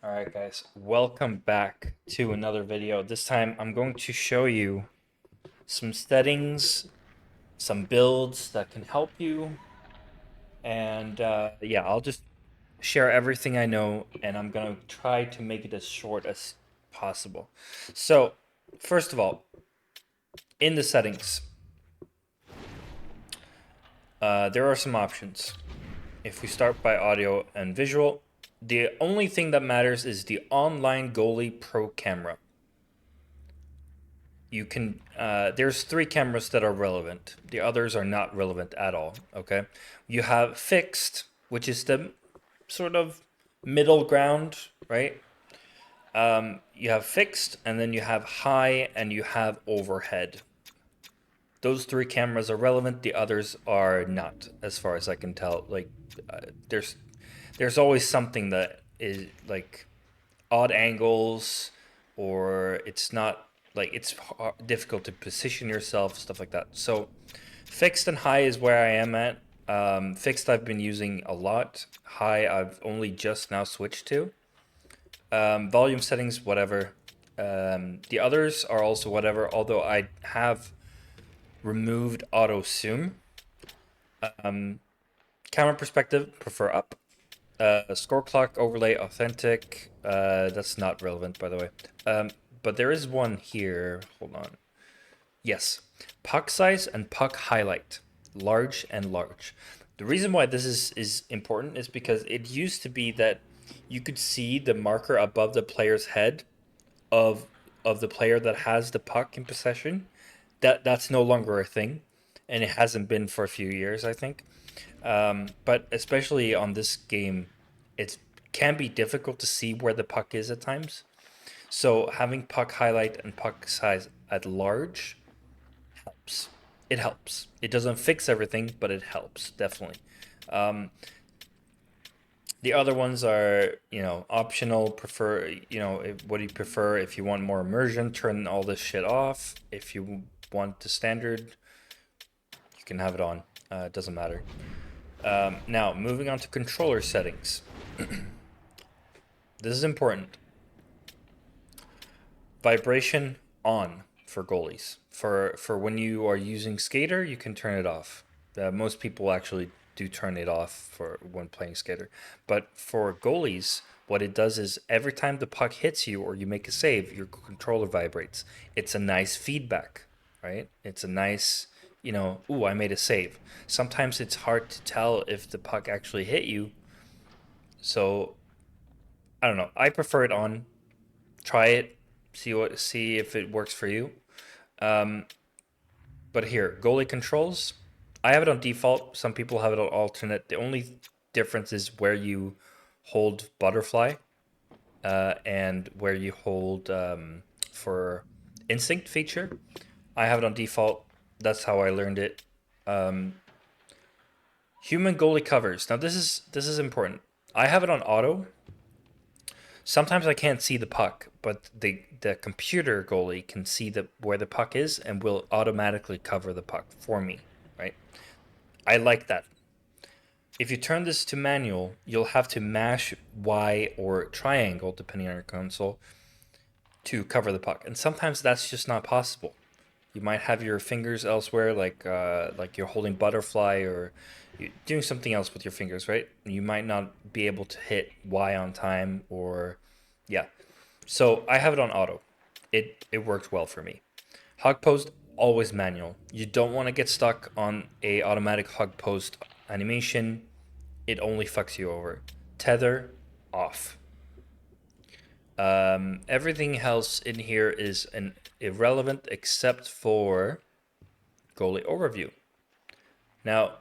Alright guys, welcome back to another video. This time I'm going to show you some settings, some builds that can help you, and yeah, I'll just share everything I know, and I'm gonna try to make it as short as possible. So, first of all, in the settings, there are some options. If we start by audio and visual, the only thing that matters is the online goalie pro camera. You can there's three cameras that are relevant. The others are not relevant at all. Okay, you have fixed, which is the sort of middle ground, right? You have fixed, and then you have high, and you have overhead. Those three cameras are relevant. The others are not, as far as I can tell. Like, uh, there's there's always something that is like odd angles, or it's not like it's difficult to position yourself, stuff like that. So fixed and high is where I am at. Fixed I've been using a lot. High I've only just now switched to. Volume settings, whatever. The others are also whatever, although I have removed auto zoom. Camera perspective, prefer up. Score clock overlay authentic. That's not relevant, by the way. But there is one here. Hold on. Yes, puck size and puck highlight, large and large. The reason why this is important is because it used to be that you could see the marker above the player's head of the player that has the puck in possession. That's no longer a thing, and it hasn't been for a few years, I think. But especially on this game, it can be difficult to see where the puck is at times. So having puck highlight and puck size at large helps. It helps. It doesn't fix everything, but it helps definitely. Um, the other ones are, optional. Prefer, what do you prefer? If you want more immersion, turn all this shit off. If you want the standard, you can have it on. It doesn't matter. Now, moving on to controller settings. This is important. Vibration on for goalies. For when you are using skater, you can turn it off. Most people actually do turn it off for when playing skater. But for goalies, what it does is every time the puck hits you or you make a save, your controller vibrates. It's a nice feedback, right? It's a nice, ooh, I made a save. Sometimes it's hard to tell if the puck actually hit you. So I don't know. I prefer it on. Try it. See if it works for you. Um, but here, goalie controls. I have it on default. Some people have it on alternate. The only difference is where you hold butterfly and where you hold for instinct feature. I have it on default. That's how I learned it. Human goalie covers. Now this is important. I have it on auto. Sometimes I can't see the puck, but the computer goalie can see where the puck is and will automatically cover the puck for me, right? I like that. If you turn this to manual, you'll have to mash Y or triangle, depending on your console, to cover the puck. And sometimes that's just not possible. You might have your fingers elsewhere, like you're holding butterfly or you're doing something else with your fingers, right? You might not be able to hit Y on time, or yeah. So I have it on auto. It worked well for me. Hug post always manual. You don't want to get stuck on a automatic hug post animation. It only fucks you over. Tether off. Everything else in here is irrelevant except for goalie overview. Now,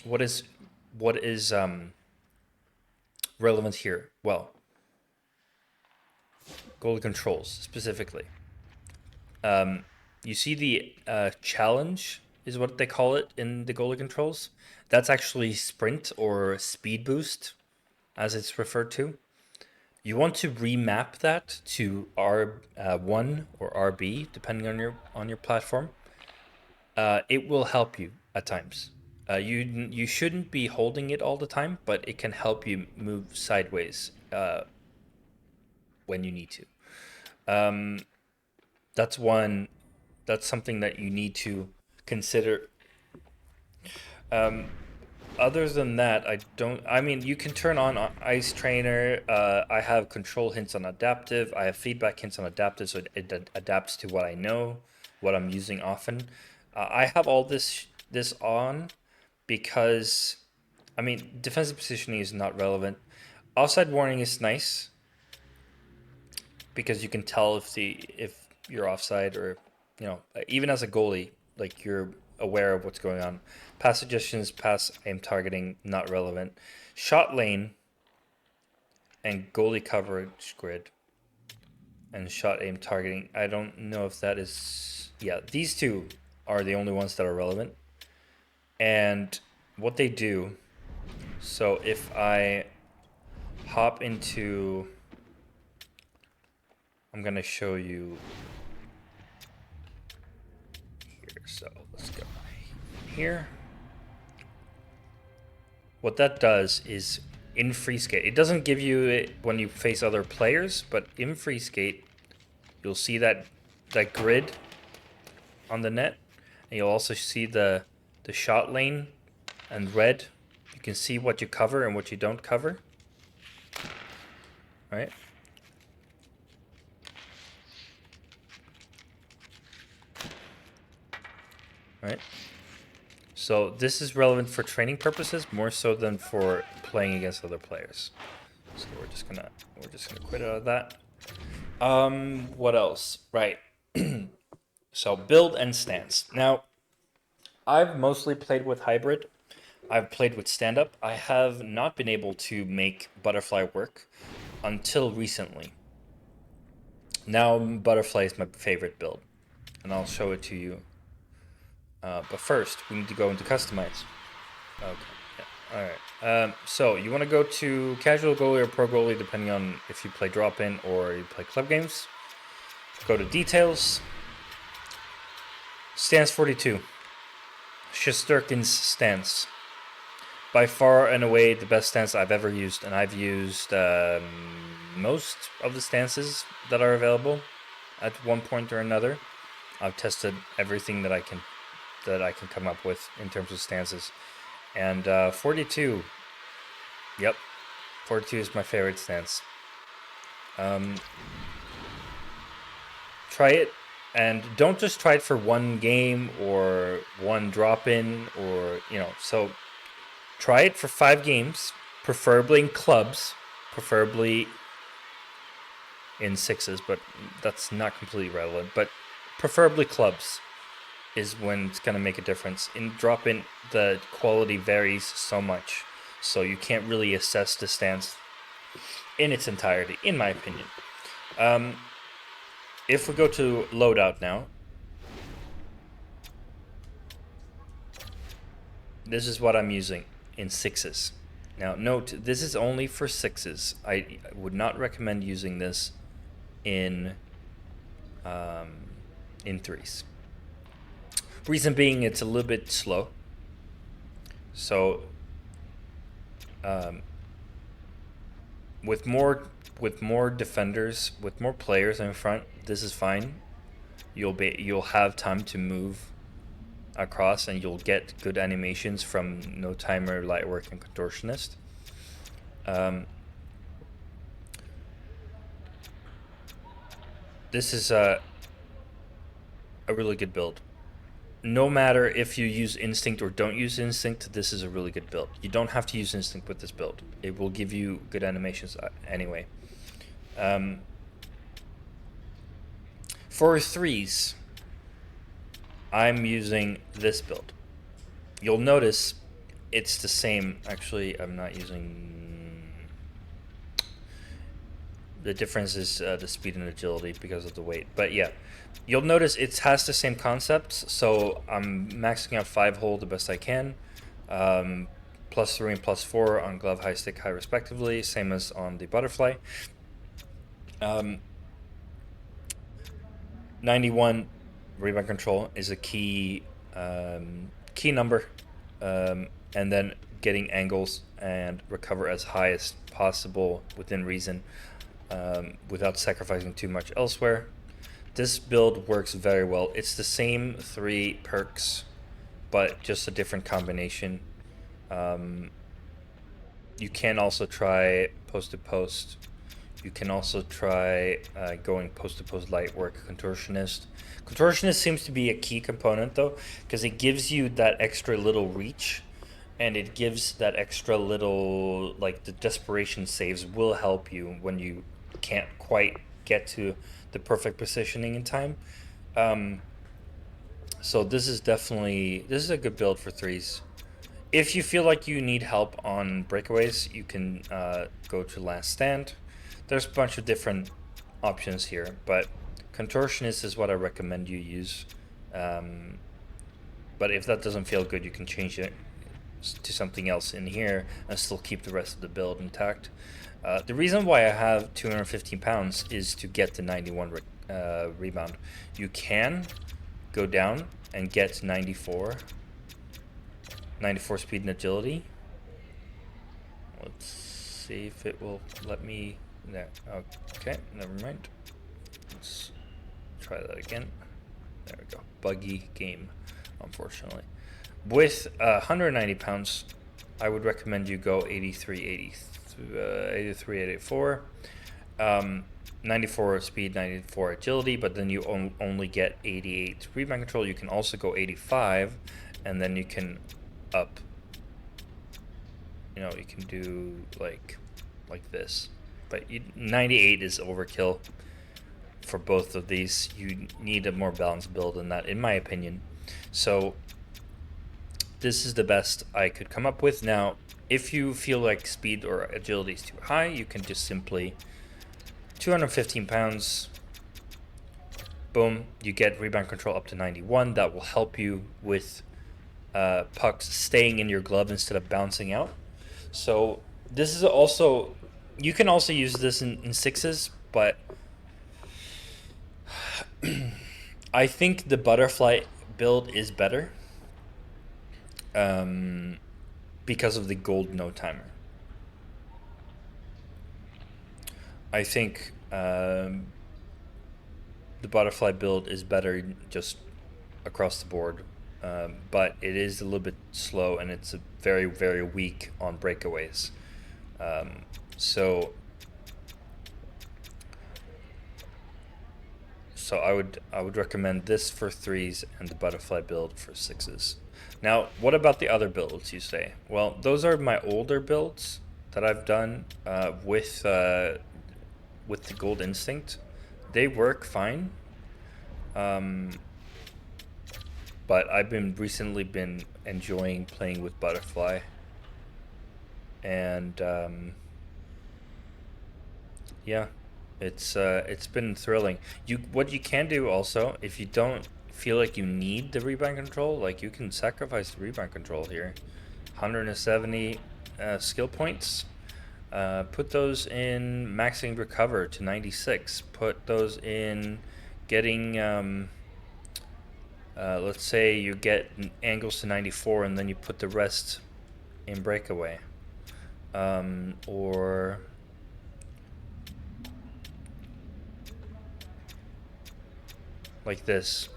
what is relevant here? Well, goalie controls specifically. You see the challenge is what they call it in the goalie controls. That's actually sprint or speed boost, as it's referred to. You want to remap that to R1 or RB, depending on your platform. It will help you at times. You shouldn't be holding it all the time, but it can help you move sideways when you need to. Um, that's one. That's something that you need to consider. Um, Other than that, I don't. I mean, you can turn on Ice Trainer. I have control hints on adaptive. I have feedback hints on adaptive, so it adapts to what I know, what I'm using often. I have all this on because, I mean, defensive positioning is not relevant. Offside warning is nice because you can tell if you're offside, or even as a goalie, like, you're aware of what's going on. Pass suggestions, pass aim targeting, not relevant. Shot lane and goalie coverage grid and shot aim targeting, I don't know if that is, yeah, these two are the only ones that are relevant. And what they do, so if I hop into, I'm gonna show you here. So let's go here. What that does is, in free skate, it doesn't give you it when you face other players, but in free skate, you'll see that grid on the net, and you'll also see the shot lane and red. You can see what you cover and what you don't cover. Right? Right? So this is relevant for training purposes more so than for playing against other players. So we're just gonna quit out of that. What else? Right. So build and stance. Now, I've mostly played with hybrid. I've played with stand-up. I have not been able to make butterfly work until recently. Now butterfly is my favorite build, and I'll show it to you. But first, we need to go into customize. Okay. Yeah. All right. So you want to go to casual goalie or pro goalie, depending on if you play drop-in or you play club games. Go to details. Stance 42. Shesterkin's stance. By far and away the best stance I've ever used, and I've used most of the stances that are available at one point or another. I've tested everything that I can come up with in terms of stances, and 42. Yep, 42 is my favorite stance. Try it, and don't just try it for one game or one drop-in, or so. Try it for 5 games, preferably in clubs, preferably in sixes, but that's not completely relevant. But preferably clubs is when it's going to make a difference. In drop-in, the quality varies so much, so you can't really assess the stance in its entirety, in my opinion. If we go to loadout now, this is what I'm using in sixes. Now note, this is only for sixes. I would not recommend using this in threes. Reason being, it's a little bit slow. So with more defenders, with more players in front, this is fine. You'll have time to move across, and you'll get good animations from No Timer, Lightwork, and Contortionist. This is a really good build. No matter if you use Instinct or don't use Instinct, this is a really good build. You don't have to use Instinct with this build. It will give you good animations anyway. For threes, I'm using this build. You'll notice it's the same. Actually, I'm not using... The difference is the speed and agility because of the weight. But yeah, you'll notice it has the same concepts. So I'm maxing out 5-hole the best I can. +3 and +4 on glove, high, stick, high respectively. Same as on the butterfly. 91 rebound control is a key number, and then getting angles and recover as high as possible within reason. without sacrificing too much elsewhere. This build works very well. It's the same 3 perks, but just a different combination. You can also try post to post. You can also try going post to post light work contortionist. Contortionist seems to be a key component though, because it gives you that extra little reach, and it gives that extra little, like, the desperation saves will help you when you can't quite get to the perfect positioning in time. So this is a good build for 3s. If you feel like you need help on breakaways, you can go to Last Stand. There's a bunch of different options here, but Contortionist is what I recommend you use. But if that doesn't feel good, you can change it to something else in here and still keep the rest of the build intact. The reason why I have 215 pounds is to get the 91 rebound. You can go down and get 94 speed and agility. Let's see if it will let me there. Okay, never mind. Let's try that again. There we go. Buggy game, unfortunately. With 190 pounds, I would recommend you go 83, 84. 94 speed, 94 agility, but then you only get 88 rebound control. You can also go 85, and then you can up. You know, you can do like this. But 98 is overkill for both of these. You need a more balanced build than that, in my opinion. So this is the best I could come up with. Now, if you feel like speed or agility is too high, you can just simply 215 pounds. Boom, you get rebound control up to 91. That will help you with pucks staying in your glove instead of bouncing out. So this is also, you can also use this in 6s, but I think the butterfly build is better because of the gold no timer. I think the butterfly build is better just across the board, but it is a little bit slow, and it's very, very weak on breakaways. So I would recommend this for 3s and the butterfly build for 6s. Now, what about the other builds, you say? Well, those are my older builds that I've done with the Gold Instinct. They work fine. But I've recently been enjoying playing with Butterfly. And yeah, it's been thrilling. What you can do also, if you don't feel like you need the rebound control, like, you can sacrifice the rebound control here. 170 skill points. Put those in maxing recover to 96. Put those in getting let's say you get angles to 94, and then you put the rest in breakaway, or like this.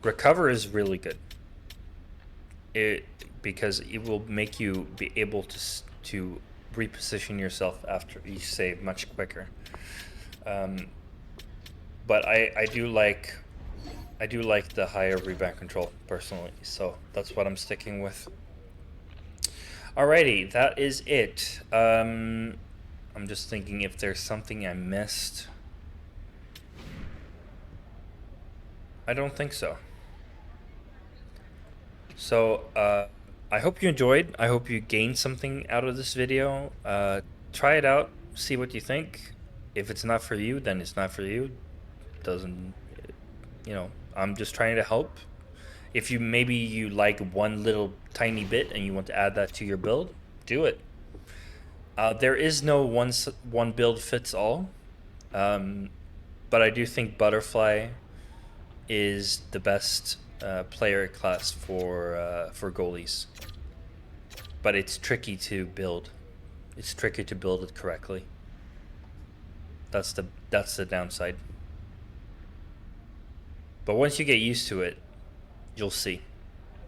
Recover is really good. Because it will make you be able to reposition yourself after you save much quicker. But I do like the higher rebound control personally, so that's what I'm sticking with. Alrighty, that is it. I'm just thinking if there's something I missed. I don't think so. So I hope you enjoyed. I hope you gained something out of this video. Try it out, see what you think. If it's not for you, then it's not for you. Doesn't, I'm just trying to help. If maybe you like one little tiny bit and you want to add that to your build, do it. There is no one build fits all, but I do think Butterfly is the best player class for goalies. But it's tricky to build. It's tricky to build it correctly. That's the downside. But once you get used to it, you'll see.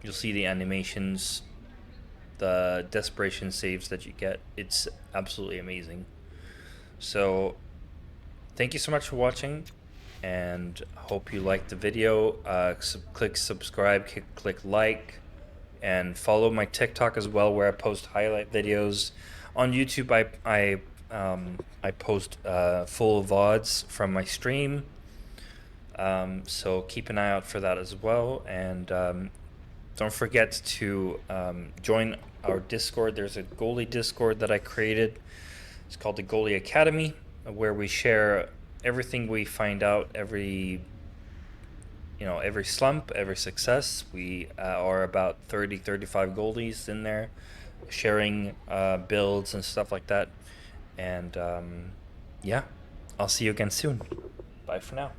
You'll see the animations, the desperation saves that you get. It's absolutely amazing. So, thank you so much for watching, and hope you liked the video. Click subscribe, click like, and follow my TikTok as well, where I post highlight videos. On YouTube, I post full VODs from my stream. So keep an eye out for that as well, and don't forget to join our Discord. There's a goalie Discord that I created. It's called the Goalie Academy, where we share everything we find out, every slump, every success. We are about 35 goalies in there, sharing builds and stuff like that. And yeah, I'll see you again soon. Bye for now.